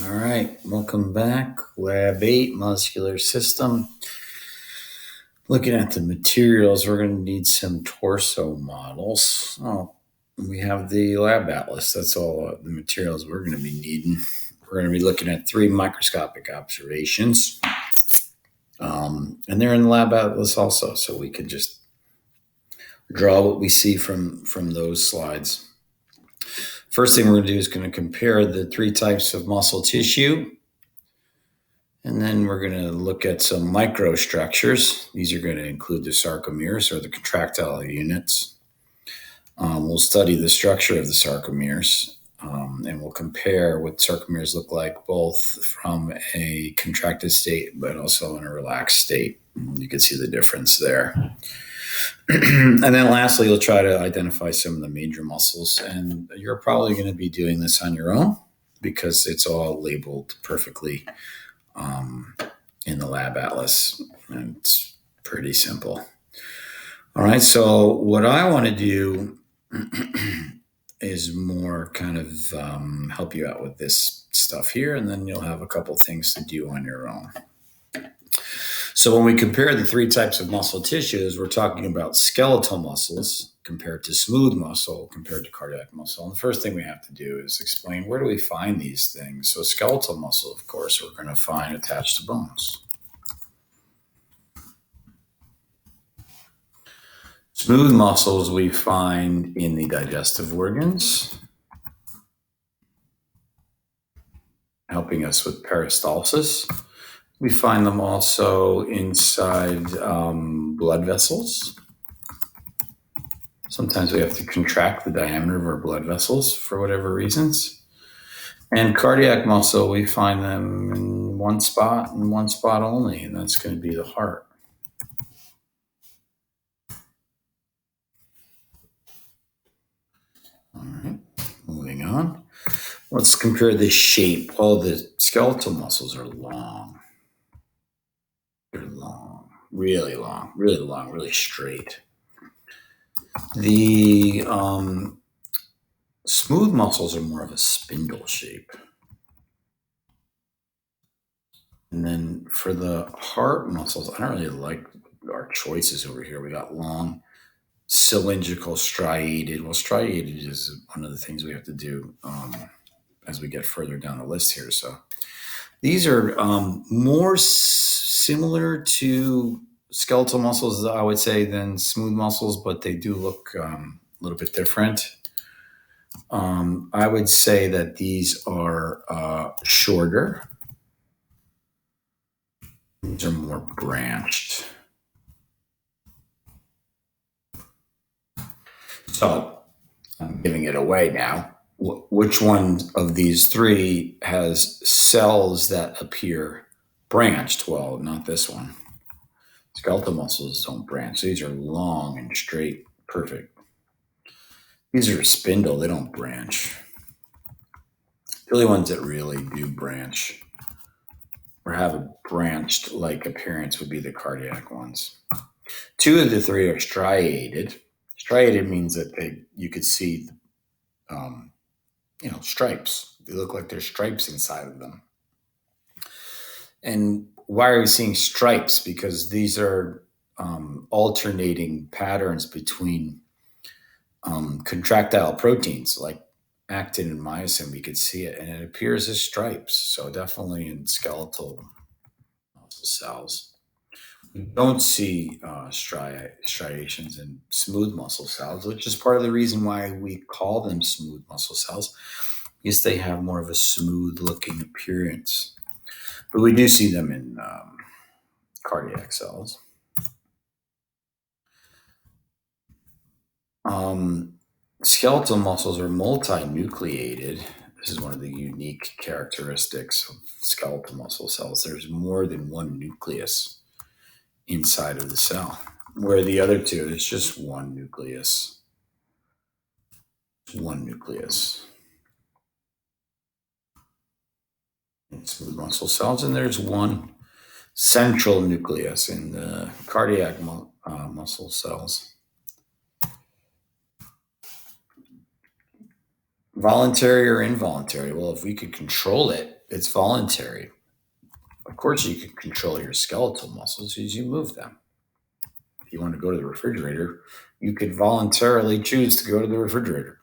All right, welcome back. Lab 8, Muscular System. Looking at the materials, we're going to need some torso models. Oh, we have the lab atlas. That's all the materials we're going to be needing. We're going to be looking at 3 microscopic observations. And they're in the lab atlas also, so we can just draw what we see from those slides. First thing we're going to do is going to compare the 3 types of muscle tissue. And then we're going to look at some microstructures. These are going to include the sarcomeres or the contractile units. We'll study the structure of the sarcomeres, and we'll compare what sarcomeres look like both from a contracted state but also in a relaxed state. You can see the difference there. And then lastly, you'll try to identify some of the major muscles. And you're probably going to be doing this on your own because it's all labeled perfectly in the lab atlas, and it's pretty simple. All right, so what I want to do is more kind of help you out with this stuff here, and then you'll have a couple things to do on your own. So when we compare the 3 types of muscle tissues, we're talking about skeletal muscles compared to smooth muscle compared to cardiac muscle. And the first thing we have to do is explain, where do we find these things? So skeletal muscle, of course, we're going to find attached to bones. Smooth muscles we find in the digestive organs, helping us with peristalsis. We find them also inside blood vessels. Sometimes we have to contract the diameter of our blood vessels for whatever reasons. And cardiac muscle, we find them in one spot and one spot only, and that's going to be the heart. All right, moving on. Let's compare the shape. All the skeletal muscles are long. They're long, really long, really straight. The smooth muscles are more of a spindle shape. And then for the heart muscles, I don't really like our choices over here. We got long, cylindrical, striated. Well, striated is one of the things we have to do as we get further down the list here. So these are more similar to skeletal muscles, I would say, than smooth muscles, but they do look a little bit different. I would say that these are shorter. These are more branched. So I'm giving it away now. Which one of these 3 has cells that appear branched? Well, not this one. Skeletal muscles don't branch. These are long and straight, perfect. These are spindle, they don't branch. The only ones that really do branch or have a branched-like appearance would be the cardiac ones. 2 of the 3 are striated. Striated means that you could see, stripes. They look like there's stripes inside of them. And why are we seeing stripes? Because these are alternating patterns between contractile proteins like actin and myosin. We could see it, and it appears as stripes. So definitely in skeletal muscle cells. We don't see striations in smooth muscle cells, which is part of the reason why we call them smooth muscle cells, because they have more of a smooth-looking appearance. But we do see them in cardiac cells. Skeletal muscles are multinucleated. This is one of the unique characteristics of skeletal muscle cells. There's more than one nucleus inside of the cell, where the other 2, it's just one nucleus. One nucleus in smooth muscle cells, and there's one central nucleus in the cardiac muscle cells. Voluntary or involuntary? Well, if we could control it, it's voluntary. Of course, you can control your skeletal muscles as you move them. If you want to go to the refrigerator, you could voluntarily choose to go to the refrigerator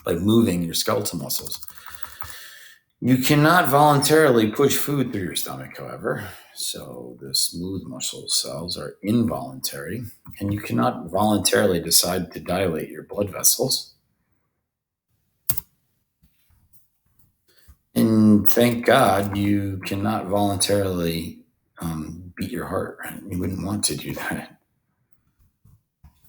by moving your skeletal muscles. You cannot voluntarily push food through your stomach, however. So the smooth muscle cells are involuntary, and you cannot voluntarily decide to dilate your blood vessels. And thank God you cannot voluntarily beat your heart. You wouldn't want to do that.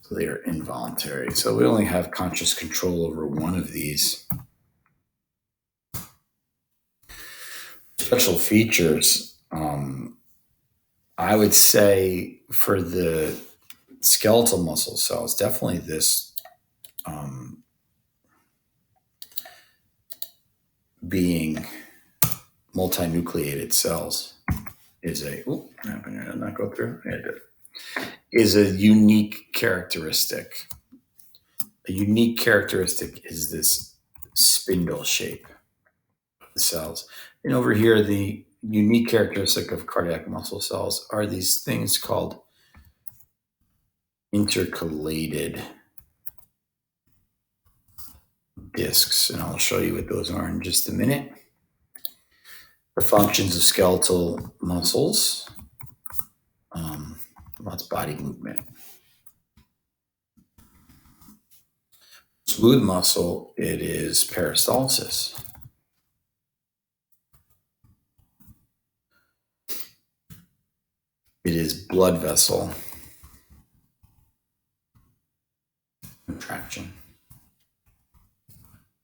So they are involuntary. So we only have conscious control over one of these. Special features, I would say for the skeletal muscle cells, definitely this being multinucleated cells is a not go through. Yeah, it did. Is a unique characteristic. A unique characteristic is this spindle shape of the cells. And over here, the unique characteristic of cardiac muscle cells are these things called intercalated discs. And I'll show you what those are in just a minute. The functions of skeletal muscles. That's body movement. Smooth muscle, it is peristalsis. It is blood vessel contraction.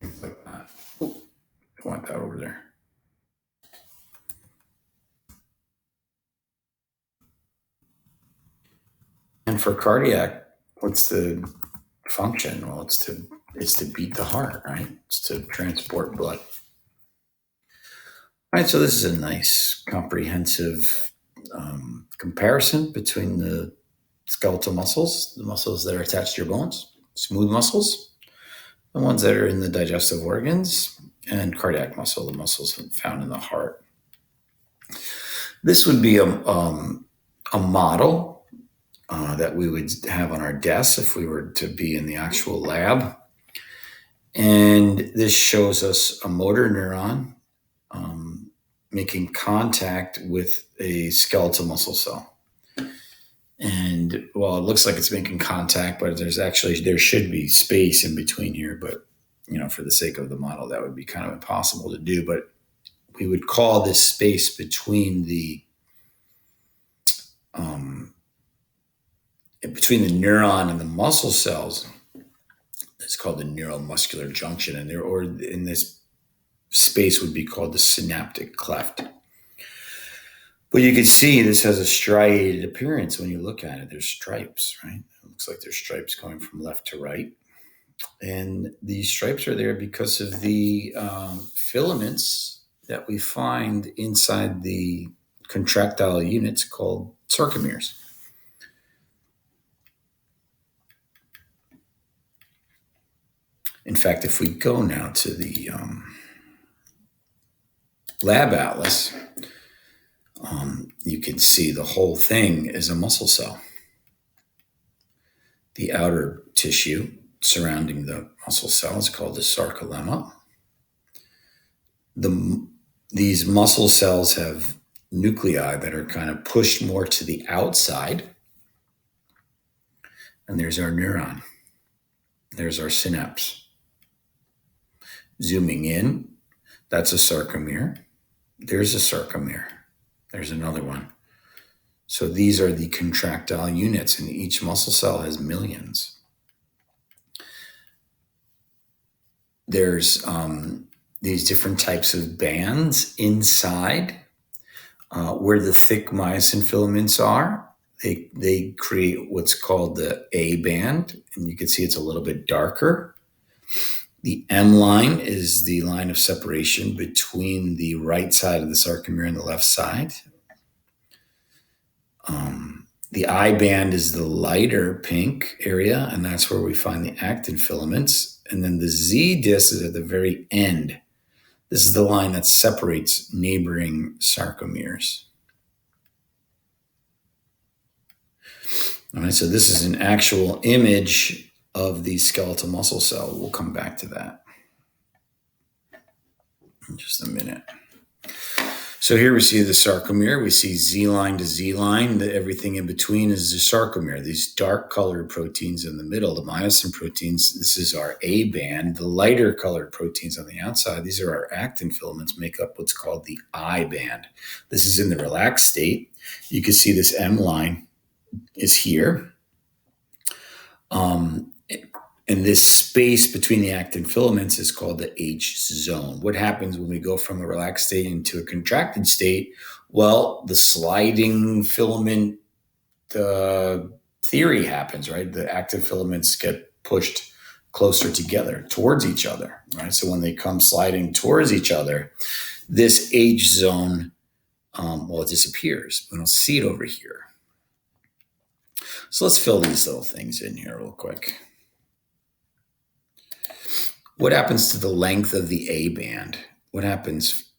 Things like that. Ooh, I want that over there. And for cardiac, what's the function? Well, it's to beat the heart, right? It's to transport blood. All right, so this is a nice comprehensive comparison between the skeletal muscles, the muscles that are attached to your bones, smooth muscles, the ones that are in the digestive organs, and cardiac muscle, the muscles found in the heart. This would be a model that we would have on our desks if we were to be in the actual lab. And this shows us a motor neuron making contact with a skeletal muscle cell. And well, it looks like it's making contact, but there should be space in between here. But, for the sake of the model, that would be kind of impossible to do. But we would call this space between the neuron and the muscle cells, it's called the neuromuscular junction, and in this space would be called the synaptic cleft. But you can see this has a striated appearance when you look at it. There's stripes, right? It looks like there's stripes going from left to right. And these stripes are there because of the filaments that we find inside the contractile units called sarcomeres. In fact, if we go now to the lab atlas, you can see the whole thing is a muscle cell. The outer tissue surrounding the muscle cell is called the sarcolemma. These muscle cells have nuclei that are kind of pushed more to the outside. And there's our neuron. There's our synapse. Zooming in, that's a sarcomere. There's a sarcomere. There's another one. So these are the contractile units, and each muscle cell has millions. There's these different types of bands inside where the thick myosin filaments are. They create what's called the A band, and you can see it's a little bit darker. The M line is the line of separation between the right side of the sarcomere and the left side. The I band is the lighter pink area, and that's where we find the actin filaments. And then the Z disc is at the very end. This is the line that separates neighboring sarcomeres. All right, so this is an actual image of the skeletal muscle cell. We'll come back to that in just a minute. So here we see the sarcomere. We see Z line to Z line. Everything in between is the sarcomere. These dark colored proteins in the middle, the myosin proteins, this is our A band. The lighter colored proteins on the outside, these are our actin filaments, make up what's called the I band. This is in the relaxed state. You can see this M line is here. And this space between the actin filaments is called the H zone. What happens when we go from a relaxed state into a contracted state? Well, the sliding filament theory happens, right? The actin filaments get pushed closer together towards each other, right? So when they come sliding towards each other, this H zone, it disappears. We don't see it over here. So let's fill these little things in here real quick. What happens to the length of the A band? What happens,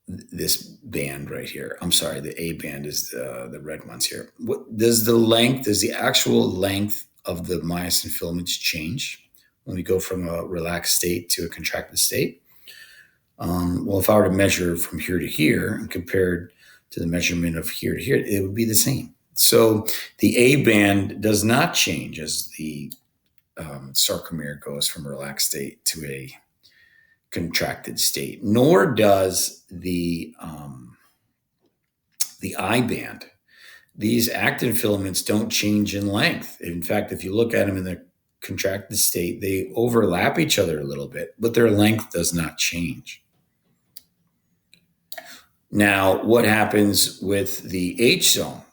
this band right here? I'm sorry, the A band is the red ones here. What does the actual length of the myosin filaments change when we go from a relaxed state to a contracted state? Well, if I were to measure from here to here and compared to the measurement of here to here, it would be the same. So the A band does not change as the sarcomere goes from a relaxed state to a contracted state, nor does the I band. These actin filaments don't change in length. In fact, if you look at them in the contracted state, they overlap each other a little bit, but their length does not change. Now, what happens with the H zone?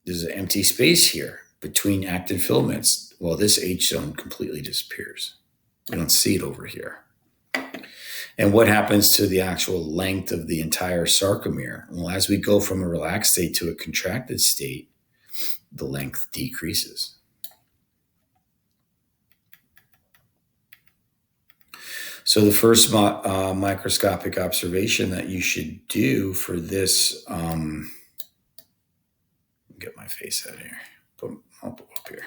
There's an empty space here between actin filaments. Well, this H zone completely disappears. We don't see it over here. And what happens to the actual length of the entire sarcomere? Well, as we go from a relaxed state to a contracted state, the length decreases. So the first microscopic observation that you should do for this, get my face out of here, I'll put up here,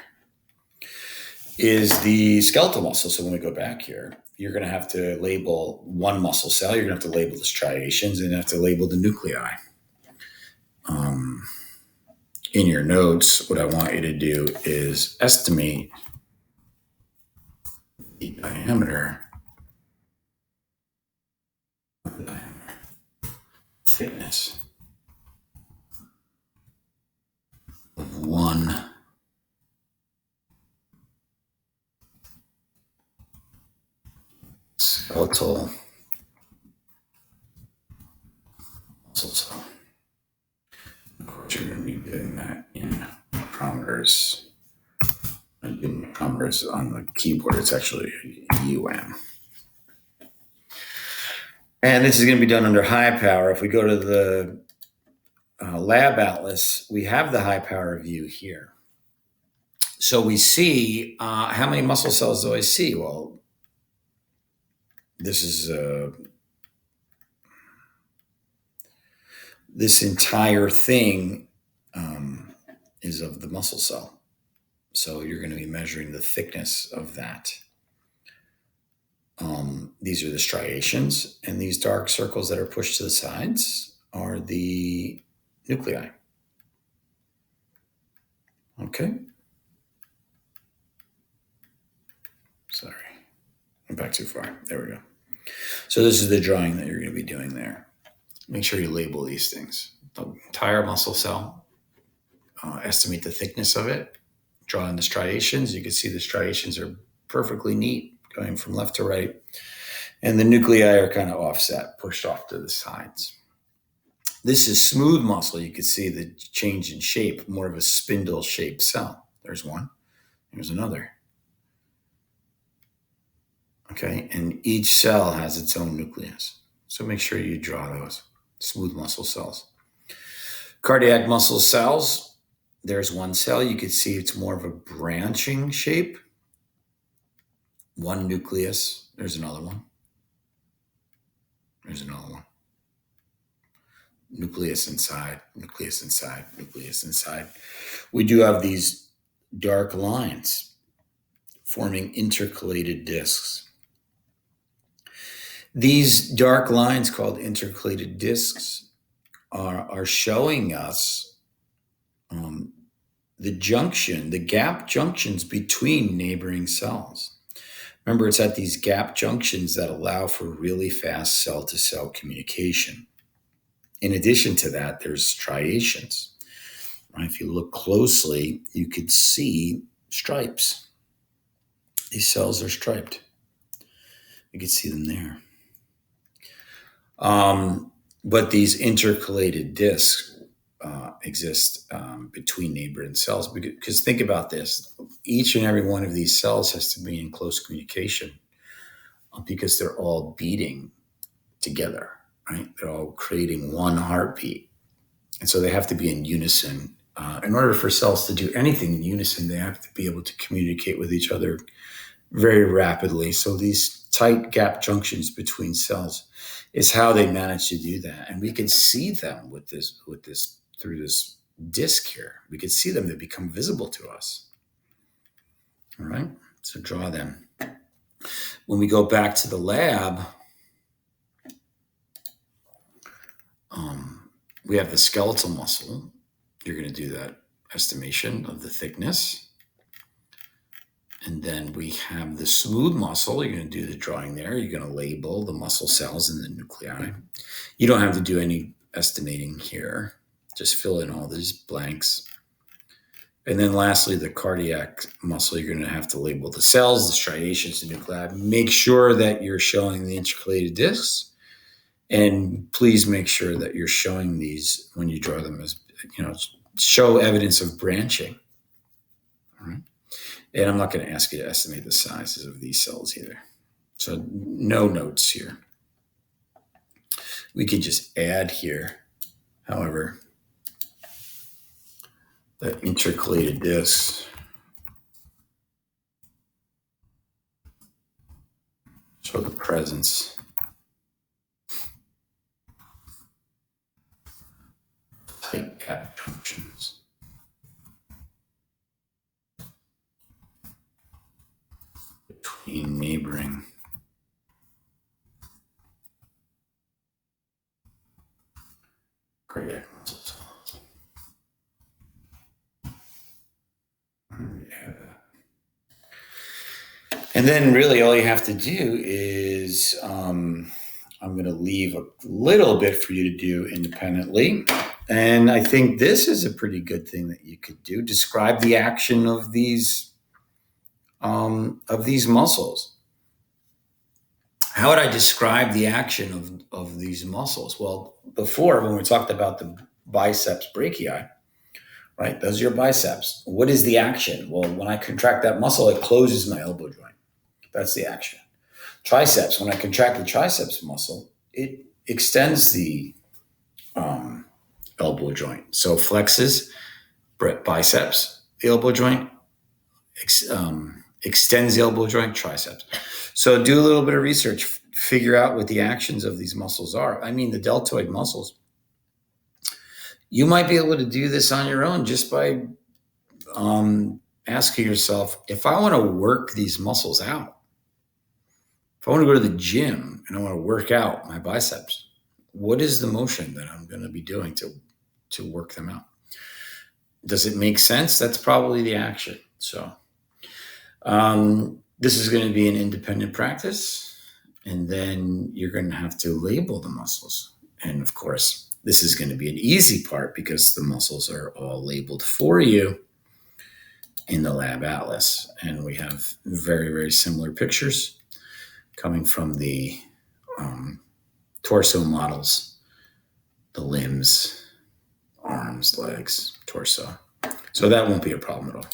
is the skeletal muscle. So when we go back here, you're going to have to label one muscle cell. You're going to have to label the striations and you have to label the nuclei. In your notes, what I want you to do is estimate the diameter, thickness of one skeletal muscle cell. Of course, you're going to be doing that in micrometers. In micrometers on the keyboard, it's actually UM. And this is going to be done under high power. If we go to the lab atlas, we have the high power view here. So we see how many muscle cells do I see? Well, this is this entire thing is of the muscle cell. So you're going to be measuring the thickness of that. These are the striations, and these dark circles that are pushed to the sides are the nuclei. Okay. Sorry, went back too far. There we go. So this is the drawing that you're going to be doing there. Make sure you label these things. The entire muscle cell, estimate the thickness of it, draw in the striations. You can see the striations are perfectly neat, going from left to right. And the nuclei are kind of offset, pushed off to the sides. This is smooth muscle. You can see the change in shape, more of a spindle-shaped cell. There's one. Here's another. Okay, and each cell has its own nucleus. So make sure you draw those smooth muscle cells. Cardiac muscle cells, there's one cell. You can see it's more of a branching shape. one nucleus. There's another one. There's another one. Nucleus inside, nucleus inside, nucleus inside. We do have these dark lines forming intercalated discs. These dark lines called intercalated discs are showing us the gap junctions between neighboring cells. Remember, it's at these gap junctions that allow for really fast cell-to-cell communication. In addition to that, there's striations. Right? If you look closely, you could see stripes. These cells are striped. You can see them there. But these intercalated discs exist between neighboring cells. Because think about this. Each and every one of these cells has to be in close communication because they're all beating together, right? They're all creating one heartbeat. And so they have to be in unison. In order for cells to do anything in unison, they have to be able to communicate with each other very rapidly. So these tight gap junctions between cells is how they manage to do that. And we can see them with this through this disc here. We can see them. They become visible to us. All right. So draw them. When we go back to the lab, we have the skeletal muscle. You're going to do that estimation of the thickness. And then we have the smooth muscle. You're going to do the drawing there. You're going to label the muscle cells and the nuclei. You don't have to do any estimating here. Just fill in all these blanks. And then lastly, the cardiac muscle, you're going to have to label the cells, the striations, the nuclei. Make sure that you're showing the intercalated discs. And please make sure that you're showing these when you draw them as, show evidence of branching. All right. And I'm not going to ask you to estimate the sizes of these cells either. So no notes here. We could just add here, however, the intercalated discs. Show the presence. Tight gap junctions. Between neighboring cardiac muscle cells. And then really all you have to do is, I'm going to leave a little bit for you to do independently. And I think this is a pretty good thing that you could do. Describe the action of these muscles. How would I describe the action of these muscles? Well, before, when we talked about the biceps brachii, right? Those are your biceps. What is the action? Well, when I contract that muscle, it closes my elbow joint. That's the action. Triceps, when I contract the triceps muscle, it extends the elbow joint. So flexes biceps, the elbow joint, extends the elbow joint, triceps. So do a little bit of research, figure out what the actions of these muscles are. I mean, the deltoid muscles. You might be able to do this on your own just by asking yourself, if I want to work these muscles out, if I want to go to the gym and I want to work out my biceps, what is the motion that I'm going to be doing to work them out? Does it make sense? That's probably the action. So this is going to be an independent practice, and then you're going to have to label the muscles. And of course, this is going to be an easy part because the muscles are all labeled for you in the lab atlas. And we have very, very similar pictures coming from the torso models, the limbs, arms, legs, torso. So that won't be a problem at all.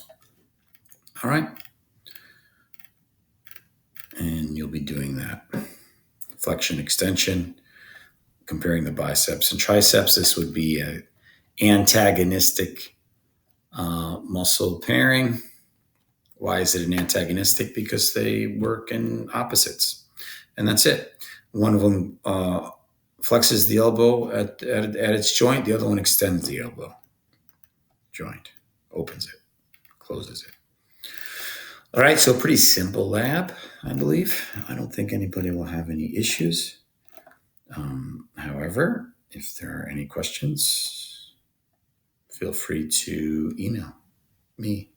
All right. And you'll be doing that. Flexion, extension, comparing the biceps and triceps. This would be an antagonistic muscle pairing. Why is it an antagonistic? Because they work in opposites. And that's it. One of them flexes the elbow at its joint. The other one extends the elbow joint, opens it, closes it. All right, so pretty simple lab, I believe. I don't think anybody will have any issues. However, if there are any questions, feel free to email me.